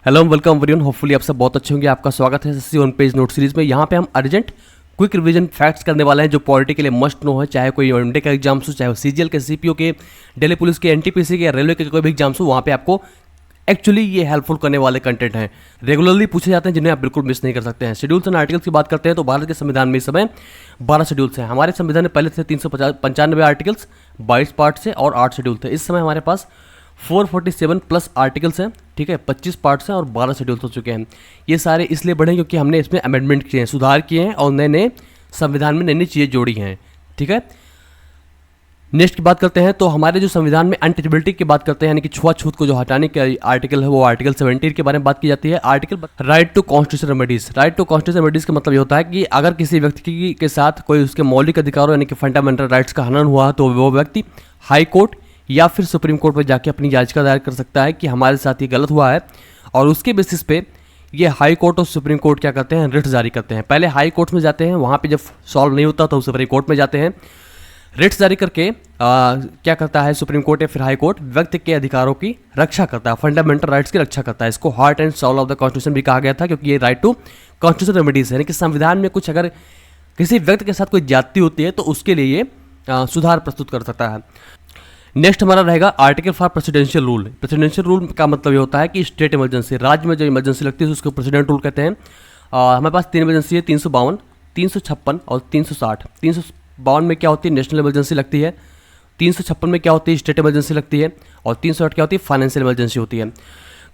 Hello welcome everyone, hopefully आप सब बहुत अच्छे होंगे। आपका स्वागत है SSC one page note series में। यहाँ पे हम अर्जेंट क्विक रिवीजन फैक्ट्स करने वाले हैं जो पॉलिटी के लिए मस्ट नो है, चाहे कोई वनडे का एग्जाम्स हो, चाहे वो सीजीएल के, सीपीओ के, दिल्ली पुलिस के, एनटीपीसी के या रेलवे के कोई भी एग्जाम्स हो। वहाँ पे आपको एक्चुअली ये हेल्पफुल करने वाले कंटेंट हैं, रेगुलरली पूछे जाते हैं, जिन्हें आप बिल्कुल मिस नहीं कर सकते हैं। शेड्यूल्स एंड आर्टिकल्स की बात करते हैं तो भारत के संविधान में इस समय 12 शेड्यूल्स हैं। हमारे संविधान में पहले थे 395 आर्टिकल्स, 22 पार्ट से और 8 शेड्यूल थे। इस समय हमारे पास 447 प्लस आर्टिकल्स हैं, ठीक है, 25 पार्ट्स हैं और 12 शेड्यूल्स हो चुके हैं। ये सारे इसलिए बढ़े क्योंकि हमने इसमें अमेंडमेंट किए हैं, सुधार किए हैं और नए नए संविधान में नई नई चीज़ें जोड़ी हैं, ठीक है। नेक्स्ट की बात करते हैं तो हमारे जो संविधान में अनटचेबिलिटी की बात करते हैं, यानी कि छुआछूत को जो हटाने के आर्टिकल है, वो आर्टिकल 17 के बारे में बात की जाती है। Article right to constitutional remedies. Right to constitutional remedies का मतलब ये होता है कि अगर किसी व्यक्ति के साथ कोई उसके मौलिक अधिकारों यानी कि फंडामेंटल राइट्स का हनन हुआ तो वो व्यक्ति हाई कोर्ट या फिर सुप्रीम कोर्ट पर जाके अपनी याचिका दायर कर सकता है कि हमारे साथ ये गलत हुआ है, और उसके बेसिस पे ये हाई कोर्ट और सुप्रीम कोर्ट क्या करते हैं, रिट्स जारी करते हैं। पहले हाई कोर्ट में जाते हैं, वहाँ पे जब सॉल्व नहीं होता तो सुप्रीम कोर्ट में जाते हैं। रिट्स जारी करके क्या करता है सुप्रीम कोर्ट या फिर हाई कोर्ट, व्यक्ति के अधिकारों की रक्षा करता है, फंडामेंटल राइट्स की रक्षा करता है। इसको heart and soul of the constitution भी कहा गया था, क्योंकि ये राइट टू कॉन्स्टिट्यूशनल रेमेडीज है, यानी कि संविधान में कुछ अगर किसी व्यक्ति के साथ कोई ज्यादती होती है तो उसके लिए ये सुधार प्रस्तुत कर सकता है। नेक्स्ट हमारा रहेगा article for presidential rule. Presidential rule का मतलब ये होता है कि स्टेट इमरजेंसी, राज्य में जो इमरजेंसी लगती है उसको प्रेसिडेंट रूल कहते हैं। हमारे पास 3 इमरजेंसी है, 352, 356 और 360। 352 में क्या होती है, नेशनल इमरजेंसी लगती है। 356 में क्या होती है, स्टेट इमरजेंसी लगती है। और 360 क्या होती है, फाइनेंशियल इमरजेंसी होती है।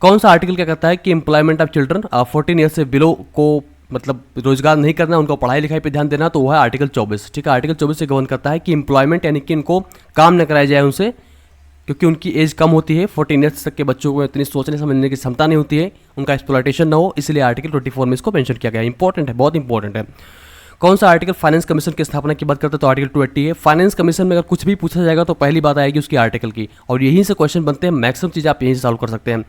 कौन सा आर्टिकल क्या कहता है कि एम्प्लॉयमेंट ऑफ चिल्ड्रन 14 ईयर से बिलो को मतलब रोजगार नहीं करना, उनको पढ़ाई लिखाई पे ध्यान देना, तो वह है आर्टिकल 24, ठीक है। आर्टिकल 24 से गवर्न करता है कि एम्प्लॉयमेंट यानी कि इनको काम न कराया जाए उनसे, क्योंकि उनकी एज कम होती है। 14 ईयर्स तक के बच्चों को इतनी सोचने समझने की क्षमता नहीं होती है, उनका एक्सप्लॉयटेशन ना हो, इसलिए आर्टिकल 24 में इसको मेंशन किया गया है। इंपॉर्टेंट है, बहुत इंपॉर्टेंट है। कौन सा आर्टिकल फाइनेंस कमीशन की स्थापना की बात करते हैं तो आर्टिकल 280 है। फाइनेंस कमीशन में अगर कुछ भी पूछा जाएगा तो पहली बात आएगी उसकी आर्टिकल की, और यहीं से क्वेश्चन बनते हैं, मैक्सिमम चीज़ आप यहीं से सॉल्व कर सकते हैं।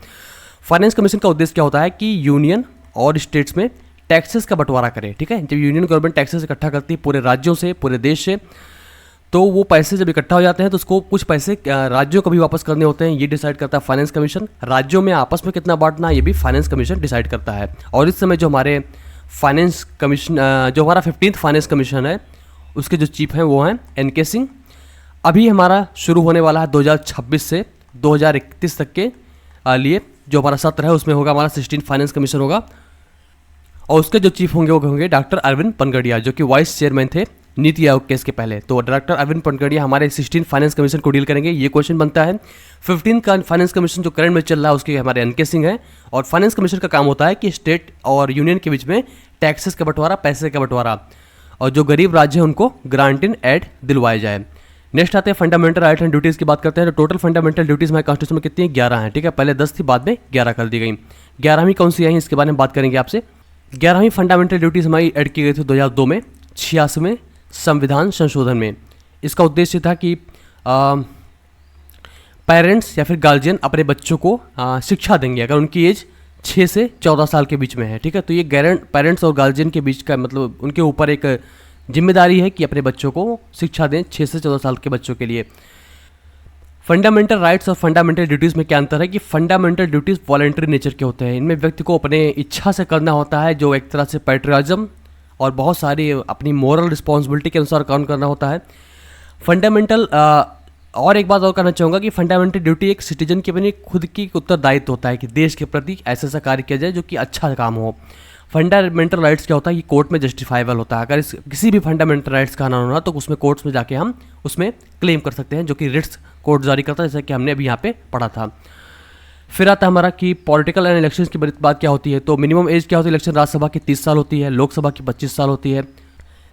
फाइनेंस कमीशन का उद्देश्य क्या होता है कि यूनियन और स्टेट्स में टैक्सेस का बंटवारा करे, ठीक है। जब यूनियन गवर्नमेंट टैक्सेस इकट्ठा करती है पूरे राज्यों से, पूरे देश से, तो वो पैसे जब इकट्ठा हो जाते हैं तो उसको कुछ पैसे राज्यों को भी वापस करने होते हैं। ये डिसाइड करता है फाइनेंस कमीशन। राज्यों में आपस में कितना बांटना ये भी फाइनेंस कमीशन डिसाइड करता है। और इस समय जो हमारे फाइनेंस कमीशन, जो हमारा 15th फाइनेंस कमीशन है, उसके जो चीफ हैं वो हैं एनके सिंह। अभी हमारा शुरू होने वाला है 2026 से 2031 तक के लिए जो हमारा सत्र है, उसमें होगा हमारा 16 फाइनेंस कमीशन होगा, और उसके जो चीफ होंगे वो होंगे डॉक्टर अरविंद पनगड़िया, जो कि वाइस चेयरमैन थे नीति आयोग के इसके पहले। तो डॉक्टर अरविंद पनगड़िया हमारे 16 फाइनेंस कमीशन को डील करेंगे, ये क्वेश्चन बनता है। 15 का फाइनेंस कमीशन जो करंट में चल रहा है उसके हमारे एनके सिंह हैं, और फाइनेंस कमीशन का काम होता है कि स्टेट और यूनियन के बीच में टैक्सेस का बंटवारा, पैसे का बंटवारा, और जो गरीब राज्य हैं उनको ग्रांट इन एड दिलवाया जाए। नेक्स्ट आते हैं फंडामेंटल राइट एंड ड्यूटीज़ की बात करते हैं। तो टोटल फंडामेंटल ड्यूटीज़ हमारे कॉन्स्टिट्यूशन में कितनी है, 11 हैं, ठीक है। पहले 10 थी, बाद में 11 कर दी गई। 11वीं कौन सी आई इसके बारे में बात करेंगे आपसे। 11वीं फंडामेंटल ड्यूटीज़ हमारी ऐड की गई थी 2002 में 86वें संविधान संशोधन में। इसका उद्देश्य था कि पेरेंट्स या फिर गार्जियन अपने बच्चों को शिक्षा देंगे अगर उनकी एज 6 से 14 साल के बीच में है, ठीक है। तो ये पेरेंट्स और गार्जियन के बीच का मतलब उनके ऊपर एक जिम्मेदारी है कि अपने बच्चों को शिक्षा दें 6 से 14 साल के बच्चों के लिए। फंडामेंटल राइट्स और फंडामेंटल ड्यूटीज़ में क्या अंतर है कि फंडामेंटल ड्यूटीज़ वॉलंटरी नेचर के होते हैं। इनमें व्यक्ति को अपने इच्छा से करना होता है, जो एक तरह से पैट्रियटिज्म और बहुत सारी अपनी मोरल रिस्पॉन्सिबिलिटी के अनुसार काम करना होता है। फंडामेंटल और एक बात और कहना चाहूँगा कि फंडामेंटल ड्यूटी एक सिटीजन की अपनी खुद की उत्तरदायित्व होता है कि देश के प्रति ऐसा ऐसा कार्य किया जाए जो कि अच्छा काम हो। फंडामेंटल राइट्स क्या होता है कि कोर्ट में जस्टिफाइबल होता है। अगर किसी भी फंडामेंटल राइट्स का हनन होना तो उसमें कोर्ट्स में जाके हम उसमें क्लेम कर सकते हैं, जो कि रिट्स कोर्ट जारी करता है, जैसा कि हमने अभी यहाँ पे पढ़ा था। फिर आता है हमारा कि पॉलिटिकल एंड इलेक्शंस की बात क्या होती है। तो मिनिमम एज क्या होती है इलेक्शन, राज्यसभा की 30 साल होती है, लोकसभा की 25 साल होती है,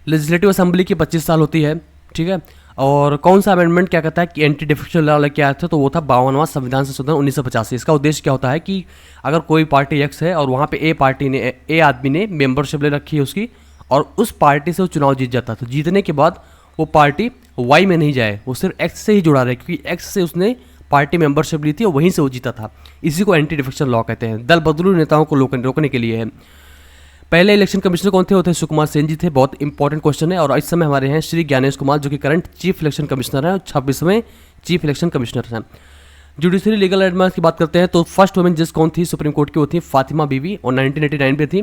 लेजिस्लेटिव असेंबली की 25 साल होती है, ठीक है। और कौन सा अमेंडमेंट क्या कहता है कि एंटी डिफेक्शन लॉ लेके आया था, तो वो था 52वां संविधान संशोधन 1985। इसका उद्देश्य क्या होता है कि अगर कोई पार्टी एक्स है और वहाँ पे ए आदमी ने मेंबरशिप ले रखी है उसकी, और उस पार्टी से वो चुनाव जीत जाता है, तो जीतने के बाद वो पार्टी वाई में नहीं जाए, वो सिर्फ एक्स से ही जुड़ा रहे, क्योंकि एक्स से उसने पार्टी मेंबरशिप ली थी और वहीं से वो जीता था। इसी को एंटी डिफेक्शन लॉ कहते हैं। दल बदलू नेताओं को रोकने के लिए है। पहले इलेक्शन कमिश्नर कौन थे, होते सुकुमार सेन जी थे। बहुत इंपॉर्टेंट क्वेश्चन है। और इस समय हमारे हैं श्री ज्ञानेश कुमार, जो कि करंट चीफ इलेक्शन कमिश्नर हैं और 26वें चीफ इलेक्शन कमिश्नर हैं। जुडिशरी लीगल एडवाइस की बात करते हैं तो फर्स्ट वुमेन जज कौन थी सुप्रीम कोर्ट की, वो थी फातिमा बीवी और 1989 में थी।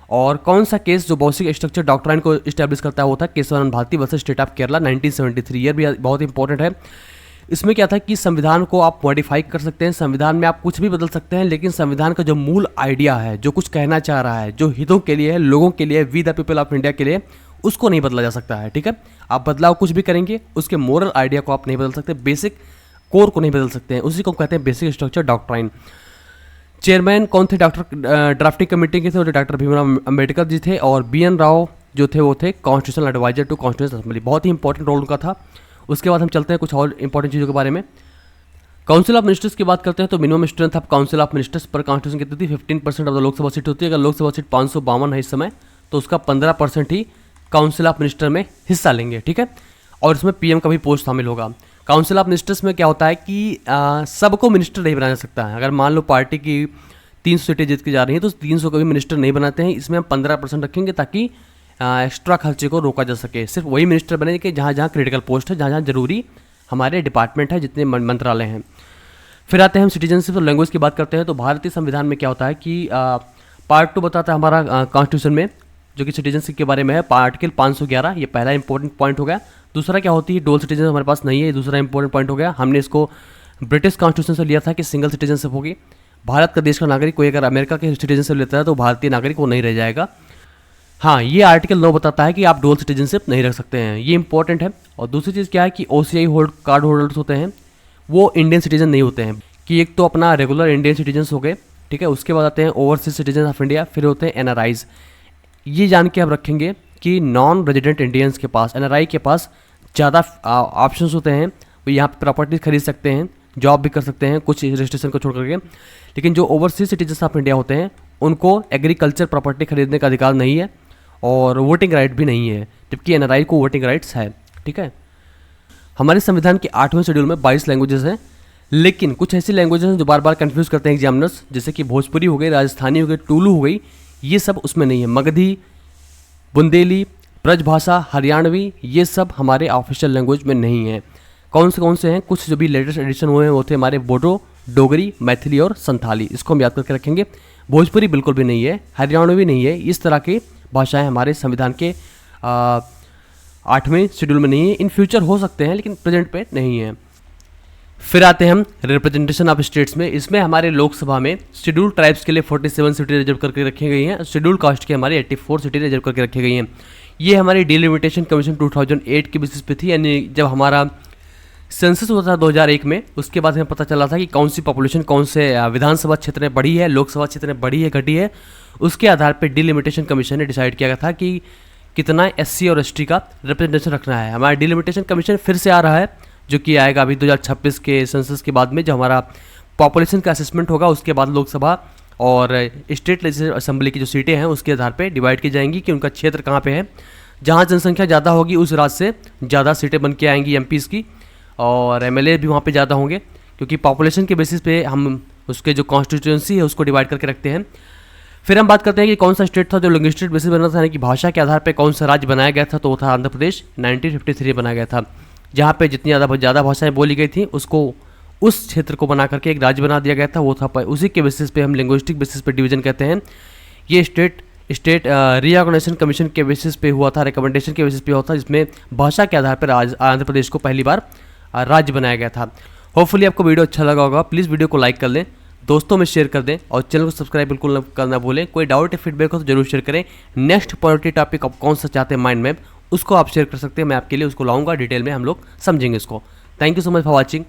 और कौन सा केस जो बेसिक स्ट्रक्चर डॉक्ट्राइन को इस्टेब्लिश करता है वो था Kesavananda Bharati versus state of Kerala 1973। Year भी बहुत इंपॉर्टेंट है। इसमें क्या था कि संविधान को आप मॉडिफाई कर सकते हैं, संविधान में आप कुछ भी बदल सकते हैं, लेकिन संविधान का जो मूल आइडिया है, जो कुछ कहना चाह रहा है, जो हितों के लिए है, लोगों के लिए, we the people of India के लिए, उसको नहीं बदला जा सकता है। ठीक है, आप बदलाव कुछ भी करेंगे, उसके मोरल आइडिया को आप नहीं बदल सकते, बेसिक कोर को नहीं बदल सकते हैं, उसी को कहते हैं बेसिक स्ट्रक्चर डॉक्ट्राइन। चेयरमैन कौन थे डॉक्टर ड्राफ्टिंग कमेटी के थे, वो डॉक्टर भीमराव अंबेडकर जी थे। और BN राव जो थे वो थे constitutional adviser to constitutional assembly, बहुत ही इंपॉर्टेंट रोल उनका था। उसके बाद हम चलते हैं कुछ और इंपॉर्टेंट चीज़ों के बारे में। काउंसिल ऑफ मिनिस्टर्स की बात करते हैं तो minimum strength of council of ministers पर कॉन्स्टिट्यूशन कितनी थी, 15% ऑफ द लोकसभा सीट होती है। अगर लोकसभा सीट 552 है इस समय, तो उसका 15% ही काउंसिल ऑफ मिनिस्टर में हिस्सा लेंगे। ठीक है, और इसमें PM का भी पोस्ट शामिल होगा। काउंसिल ऑफ मिनिस्टर्स में क्या होता है कि सबको मिनिस्टर नहीं बनाया जा सकता है। अगर मान लो पार्टी की 300 सीटें जीत के जा रही हैं तो 300 को भी मिनिस्टर नहीं बनाते हैं। इसमें हम 15% रखेंगे ताकि एक्स्ट्रा खर्चे को रोका जा सके। सिर्फ वही मिनिस्टर बने कि जहाँ जहाँ क्रिटिकल पोस्ट है, जहाँ जहाँ जरूरी हमारे डिपार्टमेंट है, जितने मंत्रालय हैं। फिर आते हैं हम सिटीजनशिप और लैंग्वेज की बात करते हैं तो भारतीय संविधान में क्या होता है कि पार्ट 2 बताता है हमारा कॉन्स्टिट्यूशन में, जो कि सिटीजनशिप के बारे में है, आर्टिकल 511। ये पहला इंपॉर्टेंट पॉइंट हो गया। दूसरा क्या होती है, डुअल सिटीजन हमारे पास नहीं है, ये दूसरा इंपॉर्टेंट पॉइंट हो गया। हमने इसको ब्रिटिश कॉन्स्टिट्यूशन से लिया था कि सिंगल सिटीजनशिप होगी। भारत का देश का नागरिक कोई अगर अमेरिका के सिटीजनशिप लेता है तो भारतीय नागरिक वो नहीं रह जाएगा। हाँ, ये आर्टिकल 9 बताता है कि आप डुअल सिटीजनशिप नहीं रख सकते हैं, ये इंपॉर्टेंट है। और दूसरी चीज़ क्या है कि OCI कार्ड होल्डर्स होते हैं वो इंडियन सिटीजन नहीं होते हैं, कि एक तो अपना रेगुलर इंडियन सिटीजन्स हो गए, ठीक है, उसके बाद आते हैं ओवरसीज सिटीजन ऑफ इंडिया, फिर होते हैं NRIs। ये जान के आप रखेंगे कि नॉन रेजिडेंट इंडियंस के पास, NRI के पास ज़्यादा ऑप्शंस होते हैं। वो यहाँ पर प्रॉपर्टी खरीद सकते हैं, जॉब भी कर सकते हैं कुछ रजिस्ट्रेशन को छोड़ करके। लेकिन जो ओवरसीज सिटीजन्स ऑफ इंडिया होते हैं उनको एग्रीकल्चर प्रॉपर्टी खरीदने का अधिकार नहीं है और वोटिंग राइट भी नहीं है, जबकि NRI को वोटिंग राइट्स है। ठीक है, हमारे संविधान के 8वें शेड्यूल में 22 लैंग्वेजेस हैं, लेकिन कुछ ऐसी लैंग्वेजेस हैं जो बार बार कंफ्यूज करते हैं एग्जामिनर्स, जैसे कि भोजपुरी हो गई, राजस्थानी हो गई, टुलू हो गई, ये सब उसमें नहीं है। मगधी, बुंदेली, ब्रजभाषा, हरियाणवी, ये सब हमारे ऑफिशियल लैंग्वेज में नहीं है। कौन से हैं, कुछ जो भी लेटेस्ट एडिशन हुए हैं वो थे हमारे बोडो, डोगरी, मैथिली और संथाली, इसको हम याद करके रखेंगे। भोजपुरी बिल्कुल भी नहीं है, हरियाणवी नहीं है, इस तरह की भाषाएं हमारे संविधान के 8वें शेड्यूल में नहीं है। इन फ्यूचर हो सकते हैं लेकिन प्रेजेंट पे नहीं है। फिर आते हैं हम रिप्रेजेंटेशन ऑफ स्टेट्स में। इसमें हमारे लोकसभा में शेड्यूल ट्राइब्स के लिए 47 सीटें रिजर्व करके रखी गई हैं, शेड्यूल कास्ट के हमारे 84 सीटें रिजर्व करके रखी गई हैं। ये हमारी डिलिमिटेशन कमीशन 2008 के बेसिस पे थी, यानी जब हमारा सेंसस हुआ था 2001 में, उसके बाद हमें पता चला था कि कौन सी पॉपुलेशन कौन से विधानसभा क्षेत्र में बढ़ी है, लोकसभा क्षेत्र में बढ़ी है, घटी है। उसके आधार पर डिलिमिटेशन कमीशन ने डिसाइड किया गया था कि कितना SC और ST का रिप्रेजेंटेशन रखना है। हमारा डिलिमिटेशन कमीशन फिर से आ रहा है, जो कि आएगा अभी 2026 के सेंसस के बाद में, जो हमारा पॉपुलेशन का असेसमेंट होगा। उसके बाद लोकसभा और स्टेट लेजिस्लेटिव असेंबली की जो सीटें हैं उसके आधार पे डिवाइड की जाएंगी कि उनका क्षेत्र कहाँ पे है। जहाँ जनसंख्या ज़्यादा होगी उस राज्य से ज़्यादा सीटें बन के आएंगी MPs की, और MLA भी वहाँ पे ज़्यादा होंगे, क्योंकि पॉपुलेशन के बेसिस पे हम उसके जो कॉन्स्टिट्यूंसी है उसको डिवाइड करके रखते हैं। फिर हम बात करते हैं कि कौन सा स्टेट था जो लिंग्विस्टिक बेसिस बना था, यानी कि भाषा के आधार पर कौन सा राज्य बनाया गया था, तो वो था आंध्र प्रदेश। 1953 बनाया गया था, जहाँ पे जितनी ज़्यादा भाषाएं बोली गई थी उसको उस क्षेत्र को बना करके एक राज्य बना दिया गया था, वो था। उसी के बेसिस पे हम लिंग्विस्टिक बेसिस पे डिवीजन कहते हैं। ये स्टेट रीऑर्गेनाइजेशन कमीशन के बेसिस पे हुआ था, रिकमेंडेशन के बेसिस पे हुआ था, जिसमें भाषा के आधार पर आंध्र प्रदेश को पहली बार राज्य बनाया गया था। होपफुली आपको वीडियो अच्छा लगा होगा। प्लीज़ वीडियो को लाइक कर लें, दोस्तों में शेयर कर दें और चैनल को सब्सक्राइब बिल्कुल करना भूलें। कोई डाउट या फीडबैक हो तो जरूर शेयर करें। नेक्स्ट पॉलिटी टॉपिक आप कौन सा चाहते हैं माइंड मैप, उसको आप शेयर कर सकते हैं, मैं आपके लिए उसको लाऊंगा डिटेल में, हम लोग समझेंगे इसको। Thank you so much for watching.